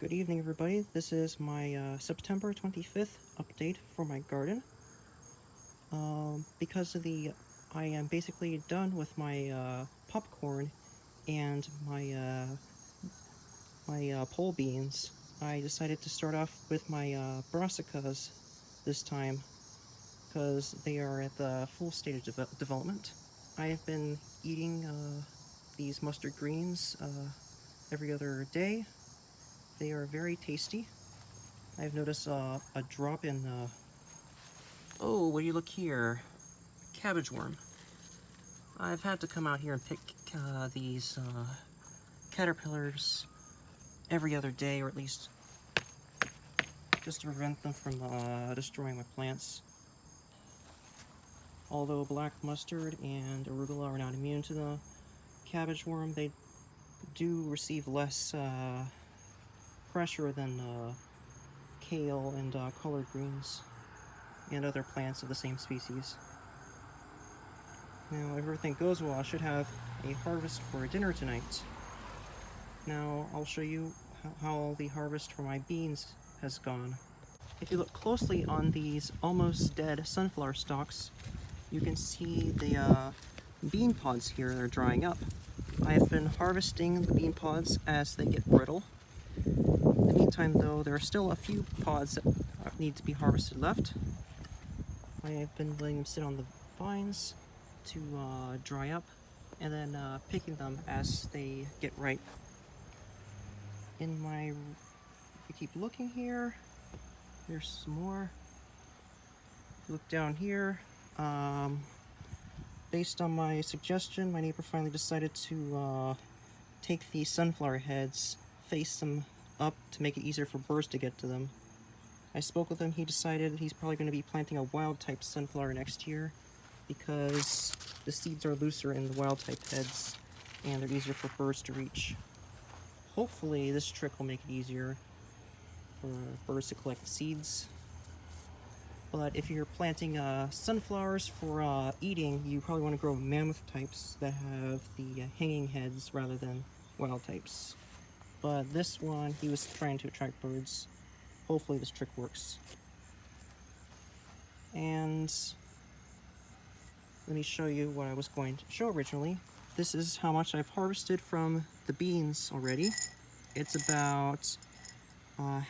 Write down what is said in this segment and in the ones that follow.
Good evening, everybody. This is my September 25th update for my garden. Because of I am basically done with my popcorn and my pole beans. I decided to start off with my brassicas this time because they are at the full stage of development. I have been eating these mustard greens every other day. They are very tasty. I've noticed a drop in, oh, will you look here? Cabbage worm. I've had to come out here and pick these caterpillars every other day, or at least just to prevent them from destroying my plants. Although black mustard and arugula are not immune to the cabbage worm, they do receive less pressure than kale and collard greens and other plants of the same species. Now, if everything goes well, I should have a harvest for dinner tonight. Now, I'll show you how the harvest for my beans has gone. If you look closely on these almost dead sunflower stalks, you can see the bean pods here are drying up. I have been harvesting the bean pods as they get brittle. In the meantime, though, there are still a few pods that need to be harvested left. I have been letting them sit on the vines to dry up, and then picking them as they get ripe. If you keep looking here, there's some more. If you look down here, based on my suggestion, my neighbor finally decided to take the sunflower heads, face them up to make it easier for birds to get to them. I spoke with him. He decided he's probably going to be planting a wild type sunflower next year because the seeds are looser in the wild type heads and they're easier for birds to reach. Hopefully this trick will make it easier for birds to collect seeds. But if you're planting sunflowers for eating, you probably want to grow mammoth types that have the hanging heads rather than wild types. But this one, he was trying to attract birds. Hopefully this trick works. And let me show you what I was going to show originally. This is how much I've harvested from the beans already. It's about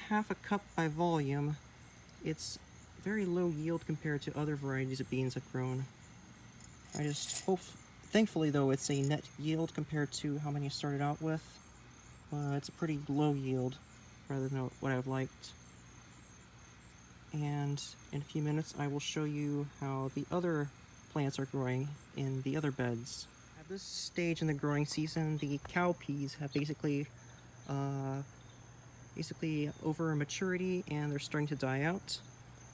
half a cup by volume. It's very low yield compared to other varieties of beans I've grown. I just hope, thankfully though, it's a net yield compared to how many I started out with. It's a pretty low yield rather than what I've liked. And in a few minutes I will show you how the other plants are growing in the other beds. At this stage in the growing season, the cowpeas have basically over maturity and they're starting to die out.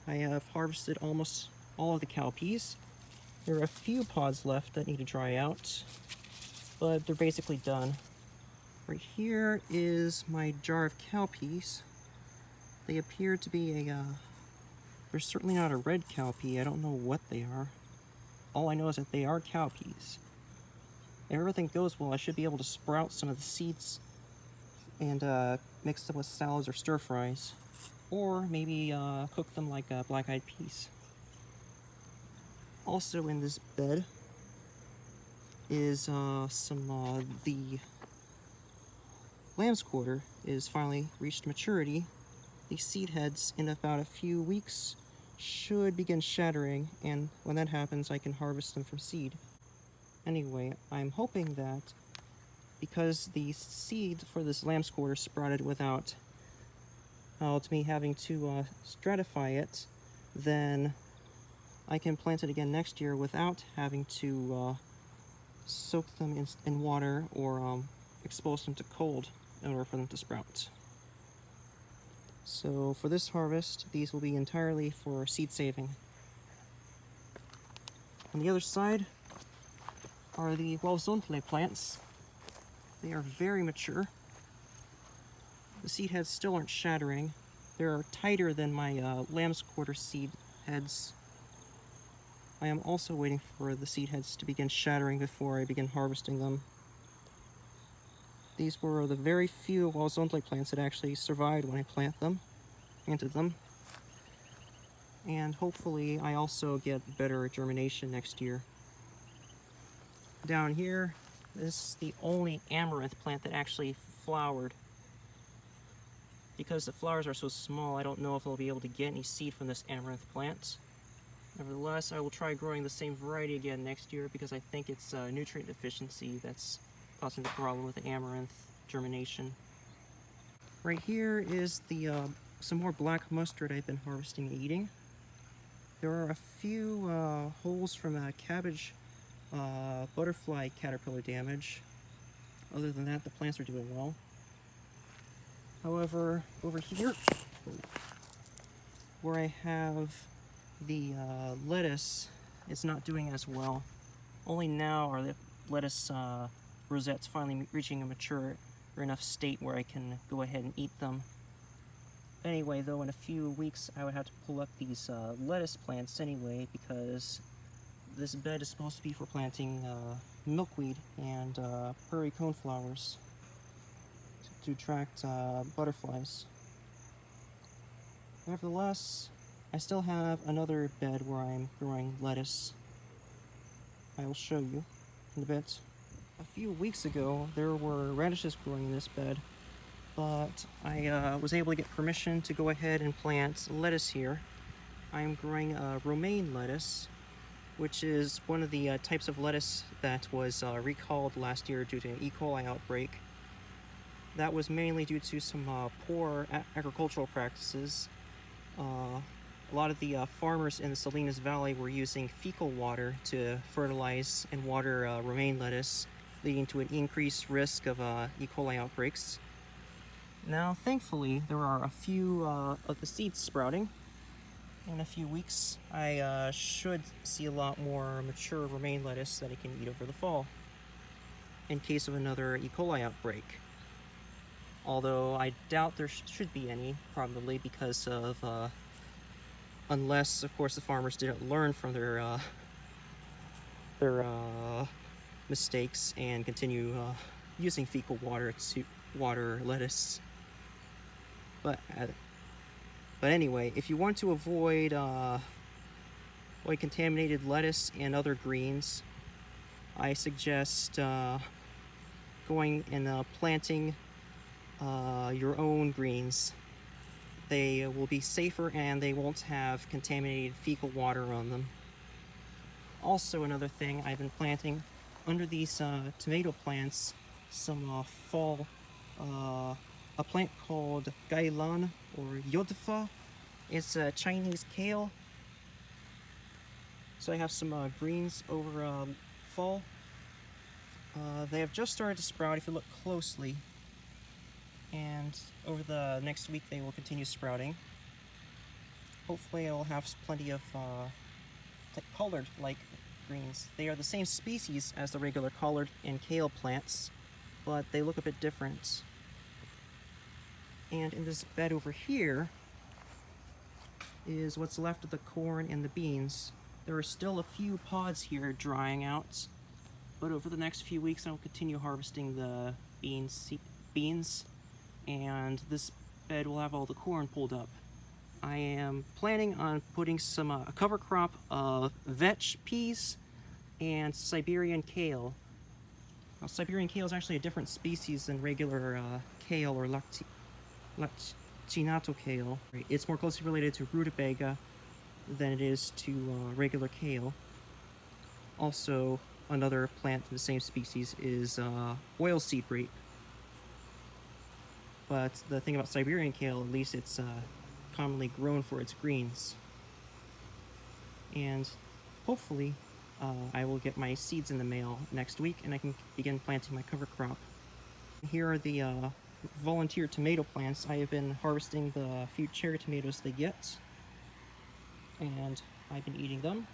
I have harvested almost all of the cowpeas. There are a few pods left that need to dry out, but they're basically done. Right here is my jar of cowpeas. They appear to be they're certainly not a red cowpea. I don't know what they are. All I know is that they are cowpeas. If everything goes well, I should be able to sprout some of the seeds and mix them with salads or stir fries. Or maybe cook them like black-eyed peas. Also in this bed is the lamb's quarter is finally reached maturity. The seed heads in about a few weeks should begin shattering, and when that happens I can harvest them from seed. Anyway, I'm hoping that because the seed for this lamb's quarter sprouted without me having to stratify it, then I can plant it again next year without having to soak them in water or expose them to cold in order for them to sprout. So for this harvest, these will be entirely for seed saving. On the other side are the Walzontle plants. They are very mature. The seed heads still aren't shattering. They're tighter than my lamb's quarter seed heads. I am also waiting for the seed heads to begin shattering before I begin harvesting them. These were the very few Wallzonte plants that actually survived when I planted them. And hopefully I also get better germination next year. Down here, this is the only amaranth plant that actually flowered. Because the flowers are so small, I don't know if I'll be able to get any seed from this amaranth plant. Nevertheless, I will try growing the same variety again next year because I think it's nutrient deficiency that's causing the problem with the amaranth germination. Right here is the some more black mustard I've been harvesting and eating. There are a few holes from a cabbage butterfly caterpillar damage. Other than that, the plants are doing well. However, over here, where I have the lettuce, it's not doing as well. Only now are the lettuce rosettes finally reaching a mature enough state where I can go ahead and eat them. Anyway, though, in a few weeks I would have to pull up these lettuce plants anyway, because this bed is supposed to be for planting milkweed and prairie coneflowers to attract butterflies. Nevertheless, I still have another bed where I'm growing lettuce. I will show you in a bit. A few weeks ago, there were radishes growing in this bed, but I was able to get permission to go ahead and plant lettuce here. I'm growing romaine lettuce, which is one of the types of lettuce that was recalled last year due to an E. coli outbreak. That was mainly due to some poor agricultural practices. A lot of the farmers in the Salinas Valley were using fecal water to fertilize and water romaine lettuce, leading to an increased risk of E. coli outbreaks. Now, thankfully, there are a few of the seeds sprouting. In a few weeks, I should see a lot more mature romaine lettuce that I can eat over the fall, in case of another E. coli outbreak. Although I doubt there should be any, probably because of, unless, of course, the farmers didn't learn from their mistakes and continue using fecal water to water lettuce. But anyway, if you want to avoid contaminated lettuce and other greens, I suggest going and planting your own greens. They will be safer and they won't have contaminated fecal water on them. Also, another thing, I've been planting under these tomato plants some fall, a plant called gailan or yodfa. It's a Chinese kale. So I have some greens over fall. They have just started to sprout if you look closely. And over the next week they will continue sprouting. Hopefully I'll have plenty of collard like greens. They are the same species as the regular collard and kale plants, but they look a bit different. And in this bed over here is what's left of the corn and the beans. There are still a few pods here drying out, but over the next few weeks I will continue harvesting the beans, and this bed will have all the corn pulled up. I am planning on putting some a cover crop of vetch peas and Siberian kale. Now, Siberian kale is actually a different species than regular kale or lacinato kale. It's more closely related to rutabaga than it is to regular kale. Also, another plant from the same species is oilseed rape. But the thing about Siberian kale, at least it's commonly grown for its greens. And hopefully I will get my seeds in the mail next week and I can begin planting my cover crop. Here are the volunteer tomato plants. I have been harvesting the few cherry tomatoes they get, and I've been eating them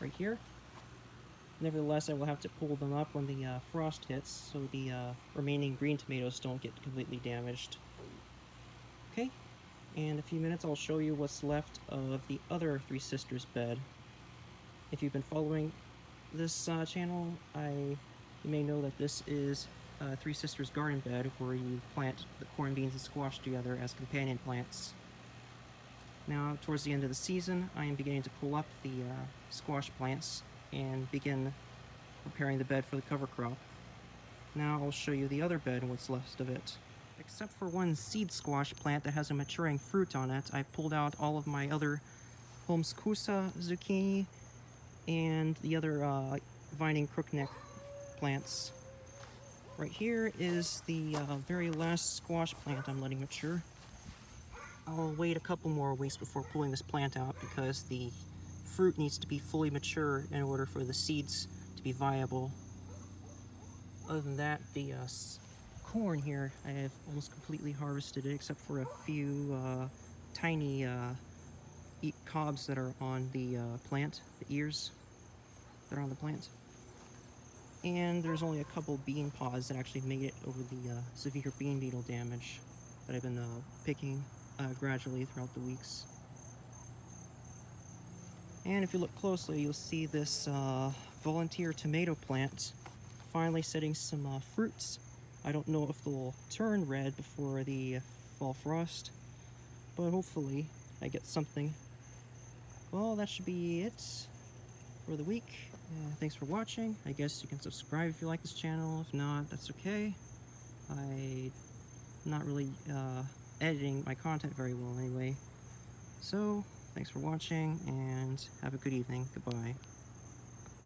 right here. Nevertheless, I will have to pull them up when the frost hits, so the remaining green tomatoes don't get completely damaged. Okay, in a few minutes I'll show you what's left of the other Three Sisters bed. If you've been following this channel, you may know that this is Three Sisters garden bed where you plant the corn, beans, and squash together as companion plants. Now, towards the end of the season, I am beginning to pull up the squash plants and begin preparing the bed for the cover crop. Now I'll show you the other bed and what's left of it. Except for one seed squash plant that has a maturing fruit on it, I pulled out all of my other Holmeskusa zucchini and the other vining crookneck plants. Right here is the very last squash plant I'm letting mature. I'll wait a couple more weeks before pulling this plant out because the fruit needs to be fully mature in order for the seeds to be viable. Other than that, the corn here, I have almost completely harvested it except for a few tiny cobs that are on the plant, the ears that are on the plant. And there's only a couple bean pods that actually made it over the severe bean beetle damage that I've been picking gradually throughout the weeks. And if you look closely, you'll see this volunteer tomato plant finally setting some fruits. I don't know if they'll turn red before the fall frost, but hopefully I get something. Well, that should be it for the week. Thanks for watching. I guess you can subscribe if you like this channel. If not, that's okay. I'm not really editing my content very well anyway. So, thanks for watching, and have a good evening. Goodbye.